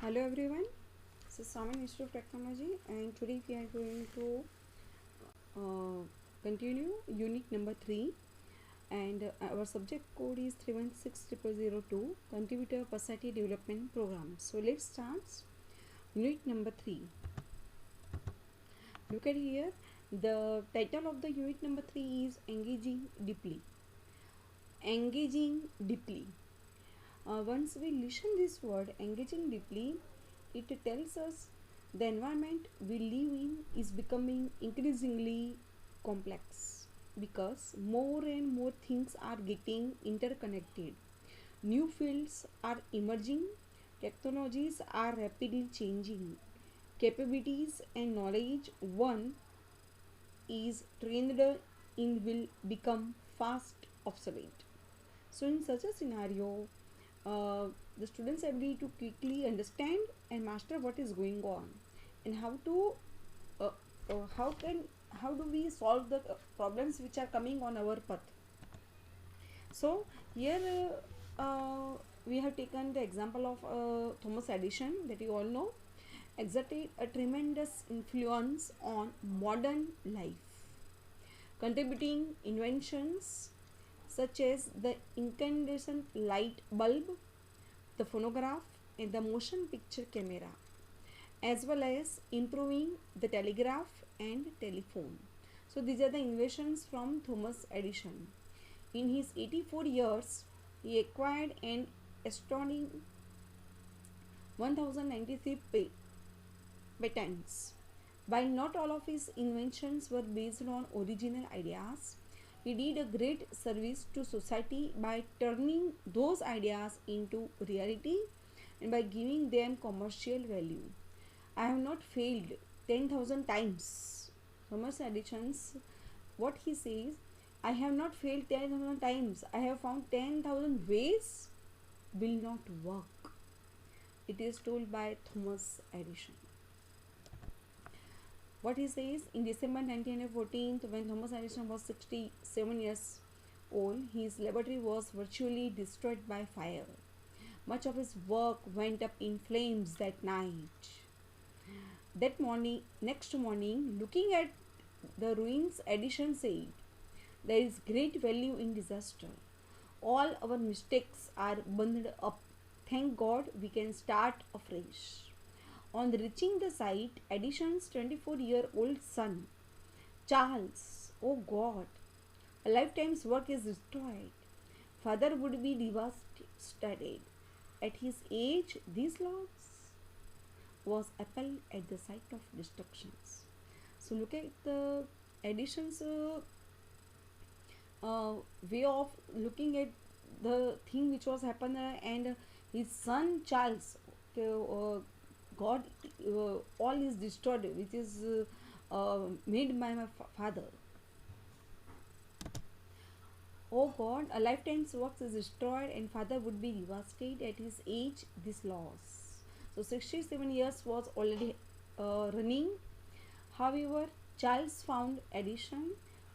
Hello everyone, this is Samin Institute of Technology, and today we are going to continue unit number 3, and our subject code is 316002 Contributor Personality Development Program. So let's start unit number 3. Look at here, the title of the unit number 3 is Engaging Deeply. Engaging Deeply. Once we listen this word engaging deeply, it tells us the environment we live in is becoming increasingly complex because more and more things are getting interconnected. New fields are emerging, technologies are rapidly changing, capabilities and knowledge one is trained in will become fast obsolete. So, in such a scenario, the students' ability to quickly understand and master what is going on, and uh, how do we solve the problems which are coming on our path. So here we have taken the example of Thomas Edison, that you all know, exerted a tremendous influence on modern life, contributing inventions such as the incandescent light bulb, the phonograph, and the motion picture camera, as well as improving the telegraph and telephone. So these are the inventions from Thomas Edison. In his 84 years, he acquired an astounding 1093 patents. While not all of his inventions were based on original ideas, he did a great service to society by turning those ideas into reality and by giving them commercial value. I have not failed 10,000 times. Thomas Edison's what he says, I have not failed 10,000 times. I have found 10,000 ways will not work. It is told by Thomas Edison. What he says, in December 1914, when Thomas Edison was 67 years old, his laboratory was virtually destroyed by fire. Much of his work went up in flames that night. Next morning, looking at the ruins, Edison said, there is great value in disaster. All our mistakes are bundled up. Thank God we can start afresh. On reaching the site, Edison's 24-year-old son, Charles, oh God, a lifetime's work is destroyed. Father would be devastated. At his age, this loss was appalled at the sight of destructions. So look at the Edison's way of looking at the thing which was happened, and his son Charles, God, all is destroyed, which is made by my father. Oh God, a lifetime's work is destroyed, and father would be devastated at his age. This loss. So 67 years was already running. However, Charles found Edison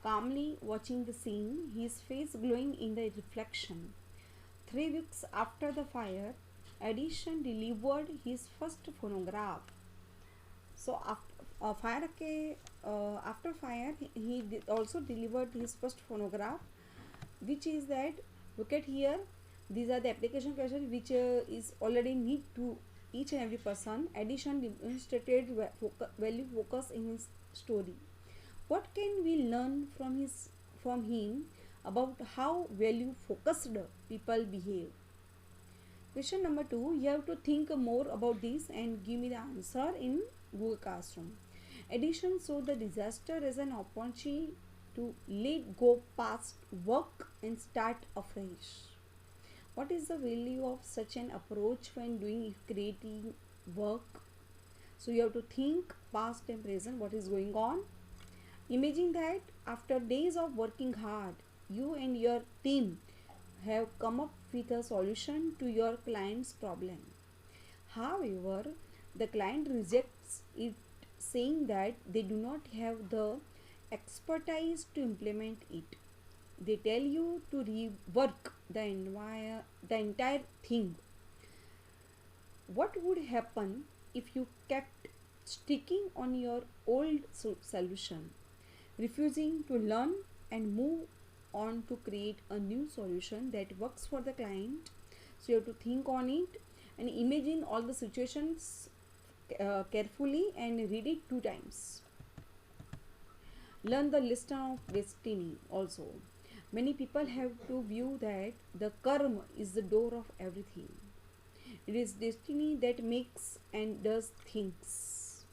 calmly watching the scene, his face glowing in the reflection. 3 weeks after the fire, Edison delivered his first phonograph. So after fire, he also delivered his first phonograph, which is that, look at here, these are the application questions which is already need to each and every person. Edison demonstrated value focus in his story. What can we learn from him about how value focused people behave? Question number 2, you have to think more about this and give me the answer in Google Classroom. Edison saw the disaster as an opportunity to let go past work and start afresh. What is the value of such an approach when doing creative work? So you have to think past and present, what is going on. Imagine that after days of working hard, you and your team have come up with a solution to your client's problem. However, the client rejects it, saying that they do not have the expertise to implement it. They tell you to rework the entire thing. What would happen if you kept sticking on your old solution, refusing to learn and move on to create a new solution that works for the client? So you have to think on it and imagine all the situations carefully and read it 2 times. Learn the lesson of destiny also. Many people have to view that the karma is the door of everything. It is destiny that makes and does things.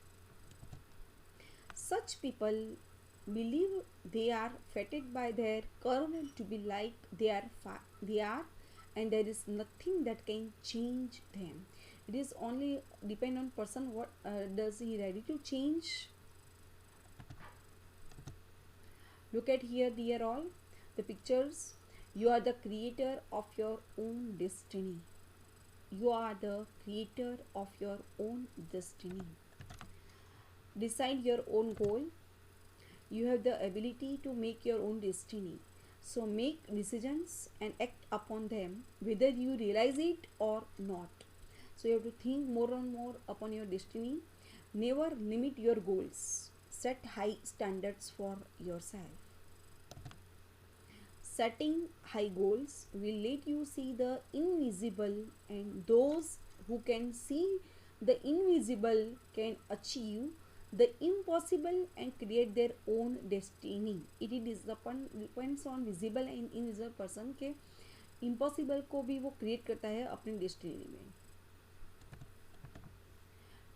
Such people believe they are fated by their karma to be like they are, and there is nothing that can change them. It is only depend on person what does he ready to change. Look at here, dear all, the pictures. You are the creator of your own destiny. You are the creator of your own destiny. Decide your own goal. You have the ability to make your own destiny. So make decisions and act upon them whether you realize it or not. So you have to think more and more upon your destiny. Never limit your goals. Set high standards for yourself. Setting high goals will let you see the invisible, and those who can see the invisible can achieve the impossible and create their own destiny. It is depends on visible and invisible person के impossible को भी वो create करता है अपनी destiny में.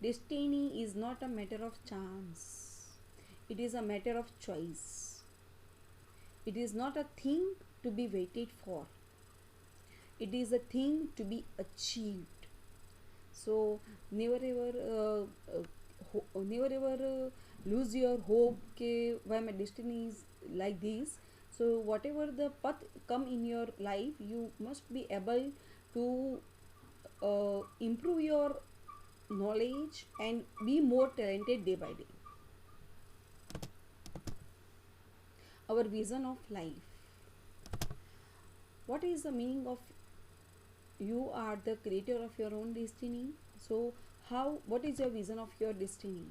Destiny is not a matter of chance. It is a matter of choice. It is not a thing to be waited for. It is a thing to be achieved. So never ever lose your hope ke why my destiny is like this. So whatever the path come in your life, you must be able to improve your knowledge and be more talented day by day. Our vision of life. What is the meaning of you are the creator of your own destiny? So what is your vision of your destiny?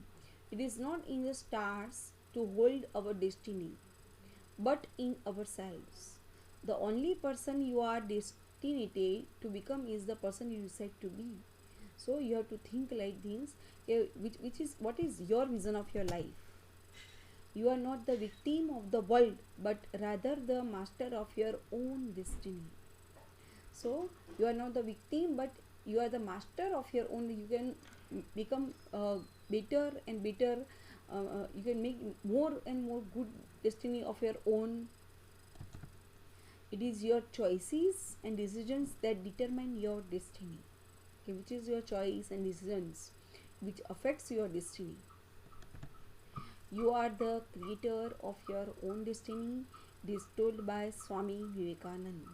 It is not in the stars to hold our destiny, but in ourselves. The only person you are destined to become is the person you decide to be. So you have to think like this, what is your vision of your life? You are not the victim of the world, but rather the master of your own destiny. So you are not the victim, but you are the master of your own. You can become better and better. You can make more and more good destiny of your own. It is your choices and decisions that determine your destiny. Okay, which is your choice and decisions which affects your destiny. You are the creator of your own destiny. It is told by Swami Vivekananda.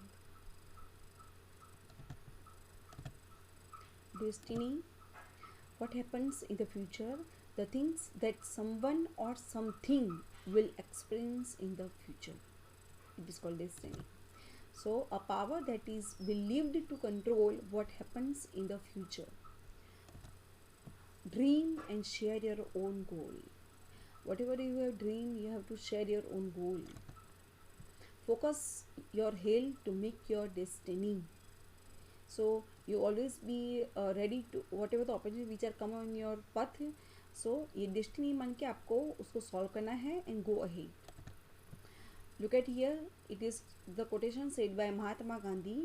Destiny. What happens in the future? The things that someone or something will experience in the future. It is called destiny. So, a power that is believed to control what happens in the future. Dream and share your own goal. Whatever you have dreamed, you have to share your own goal. Focus your health to make your destiny. So you always be ready to whatever the opportunities which are come on your path. So ये destiny मान के आपको उसको solve करना है and go ahead. Look at here. It is the quotation said by Mahatma Gandhi.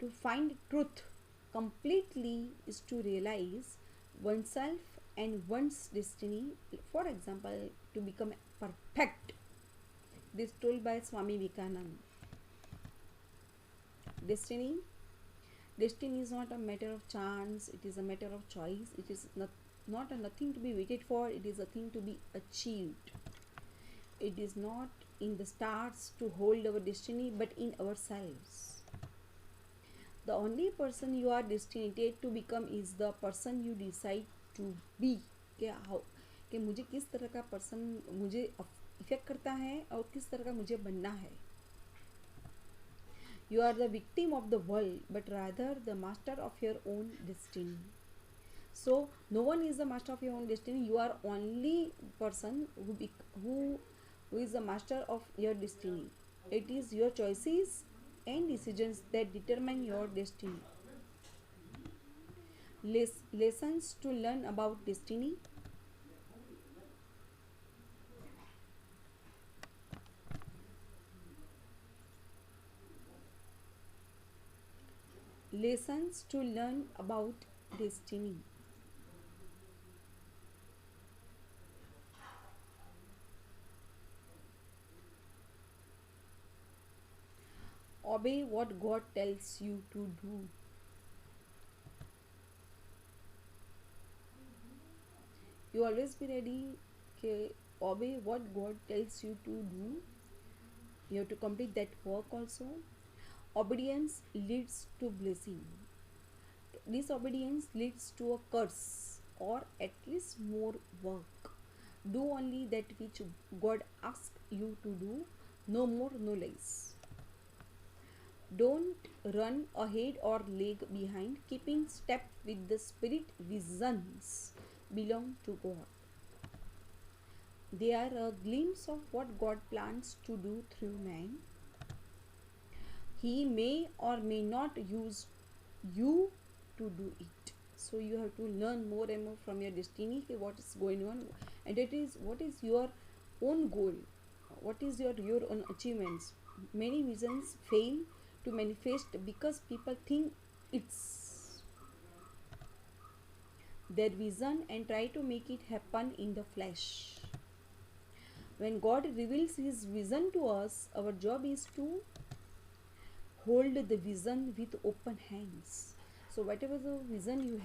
To find truth completely is to realize oneself and one's destiny. For example, to become perfect. This told by Swami Vivekananda. Destiny. Destiny is not a matter of chance. It is a matter of choice. It is not a nothing to be waited for. It is a thing to be achieved. It is not in the stars to hold our destiny, but in ourselves. The only person you are destined to become is the person you decide to be. कि मुझे किस तरह का person मुझे effect करता है और किस तरह का मुझे बनना है. You are the victim of the world, but rather the master of your own destiny. So no one is the master of your own destiny. You are only person who is the master of your destiny. It is your choices and decisions that determine your destiny. Lessons to learn about destiny. Lessons to learn about destiny. Obey what God tells you to do. You always be ready. Okay, obey what God tells you to do. You have to complete that work also. Obedience leads to blessing. Disobedience leads to a curse or at least more work. Do only that which God asks you to do, no more, no less. Don't run ahead or lag behind, keeping step with the spirit. Visions belong to God. They are a glimpse of what God plans to do through man. He may or may not use you to do it. So you have to learn more and more from your destiny, what is going on, and it is what is your own goal, what is your own achievements. Many visions fail to manifest because people think it's their vision and try to make it happen in the flesh. When God reveals his vision to us, our job is to hold the vision with open hands. So whatever the vision you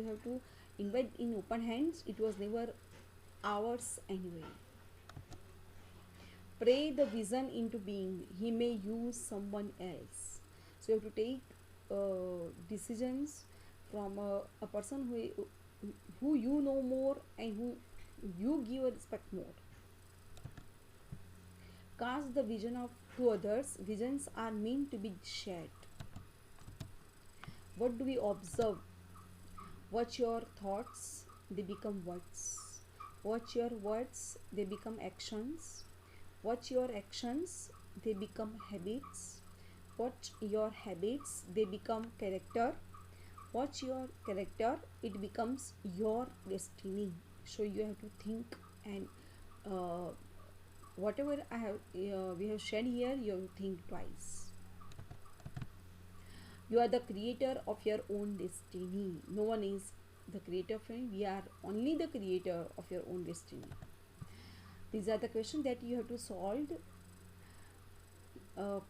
have to invite in open hands. It was never ours anyway. Pray the vision into being. He may use someone else. So you have to take decisions from a person who you know more and who you give a respect more. Cast the vision of to others. Visions are meant to be shared. What do we observe? Watch your thoughts, they become words. Watch your words, they become actions. Watch your actions, they become habits. Watch your habits, they become character. Watch your character, it becomes your destiny. So you have to think, and uh, whatever we have shared here, you have to think twice. You are the creator of your own destiny. No one is the creator of it. We are only the creator of your own destiny. These are the questions that you have to solve.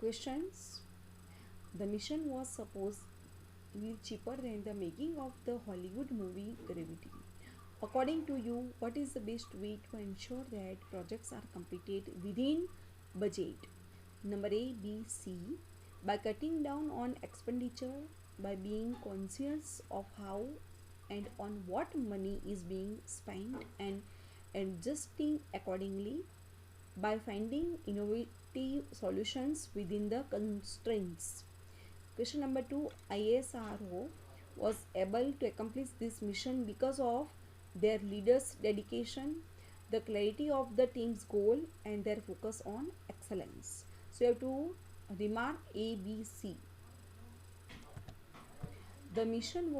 Questions. The mission was supposed to be cheaper than the making of the Hollywood movie Gravity. According to you, what is the best way to ensure that projects are completed within budget? Number A, B, C. By cutting down on expenditure, by being conscious of how and on what money is being spent and adjusting accordingly, by finding innovative solutions within the constraints. Question number 2, ISRO was able to accomplish this mission because of their leaders' dedication, the clarity of the team's goal, and their focus on excellence. So you have to remark A, B, C. The mission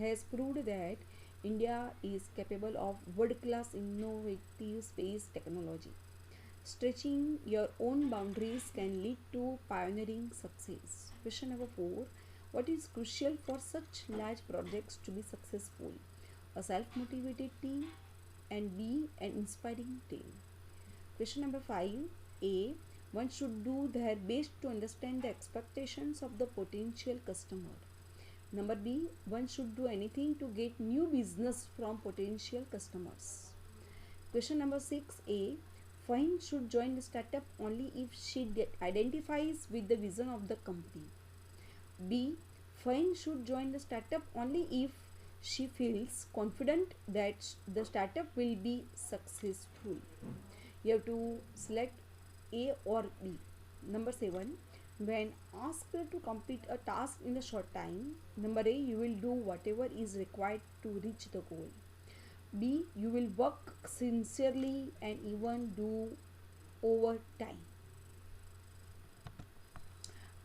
has proved that India is capable of world-class innovative space technology. Stretching your own boundaries can lead to pioneering success. Question number 4. What is crucial for such large projects to be successful? A self-motivated team, and B, an inspiring team. Question number 5. A. One should do their best to understand the expectations of the potential customer. Number B. One should do anything to get new business from potential customers. Question number 6A. Fine should join the startup only if she identifies with the vision of the company. B. Fine should join the startup only if she feels confident that the startup will be successful. You have to select A or B. Number 7. When asked to complete a task in a short time, number A, you will do whatever is required to reach the goal. B, you will work sincerely and even do overtime.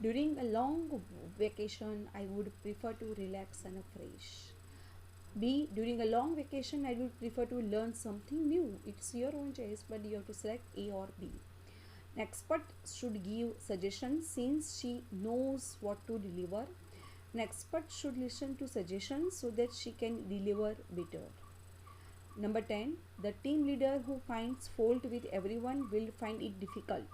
During a long vacation, I would prefer to relax and refresh. B, during a long vacation, I would prefer to learn something new. It's your own choice, but you have to select A or B. An expert should give suggestions since she knows what to deliver. An expert should listen to suggestions so that she can deliver better. Number 10, the team leader who finds fault with everyone will find it difficult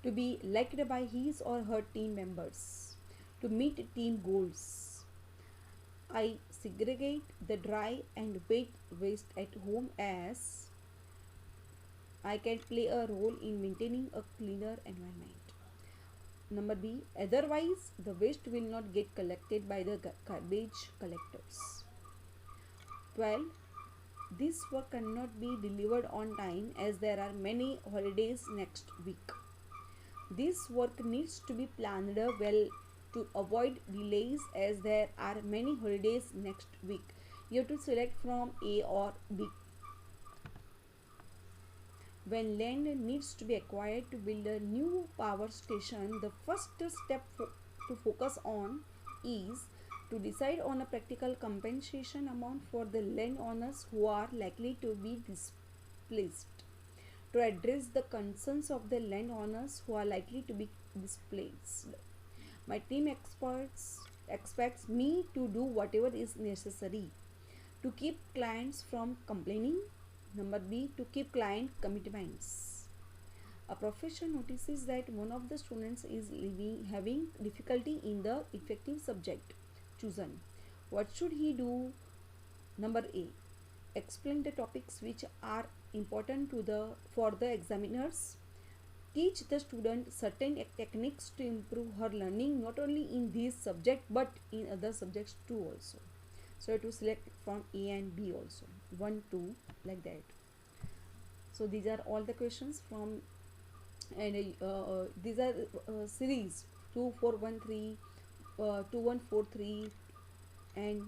to be liked by his or her team members. To meet team goals, I segregate the dry and wet waste at home as I can play a role in maintaining a cleaner environment. Number B, otherwise the waste will not get collected by the garbage collectors. 12, this work cannot be delivered on time as there are many holidays next week. This work needs to be planned well to avoid delays as there are many holidays next week. You have to select from A or B. When land needs to be acquired to build a new power station, the first step to focus on is to decide on a practical compensation amount for the landowners who are likely to be displaced. To address the concerns of the landowners who are likely to be displaced, my team expects me to do whatever is necessary to keep clients from complaining. Number B, to keep client commitments. A professor notices that one of the students is having difficulty in the effective subject chosen. What should he do? Number A, explain the topics which are important for the examiners. Teach the student certain techniques to improve her learning not only in this subject but in other subjects too also. So to select from A and B also, 1, 2, like that. So these are all the questions from, and these are series 2413, 2143 and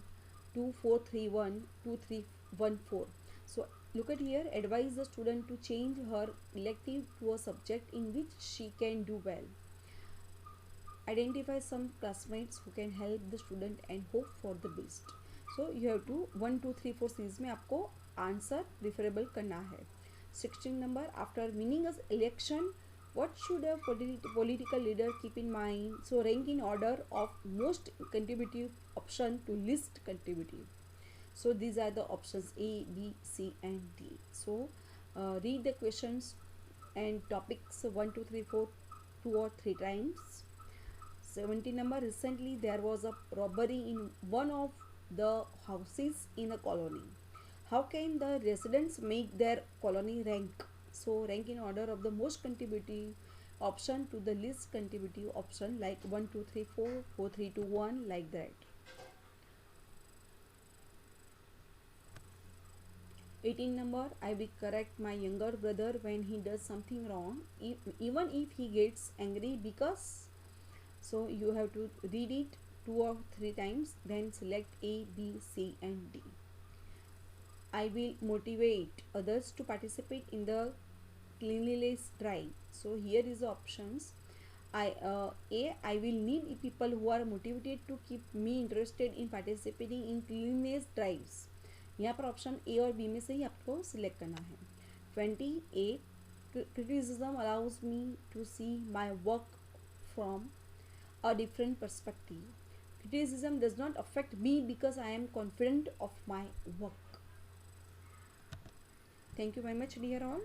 2431, 2314. So look at here, advise the student to change her elective to a subject in which she can do well. Identify some classmates who can help the student and hope for the best. So you have to 1, 2, 3, 4 series में आपको answer preferable करना है. 16 number, after winning an election, what should a political leader keep in mind? So rank in order of most contributive option to least contributive. So these are the options A, B, C and D. So read the questions and topics 1, 2, 3, 4 2 or 3 times. 17 number, recently there was a robbery in one of the houses in a colony. How can the residents make their colony rank? So rank in order of the most contributive option to the least contributive option, like 1, 2, 3, 4, 4, 3, 2, 1, like that. 18 number, I will correct my younger brother when he does something wrong, even if he gets angry because. So you have to read it 2 or 3 times, then select A, B, C and D. I will motivate others to participate in the cleanliness drive. So here is the options. I will need people who are motivated to keep me interested in participating in cleanliness drives. यहाँ पर option A और B में से ही आपको select करना है. 28, criticism allows me to see my work from a different perspective. Criticism does not affect me because I am confident of my work. Thank you very much, dear all.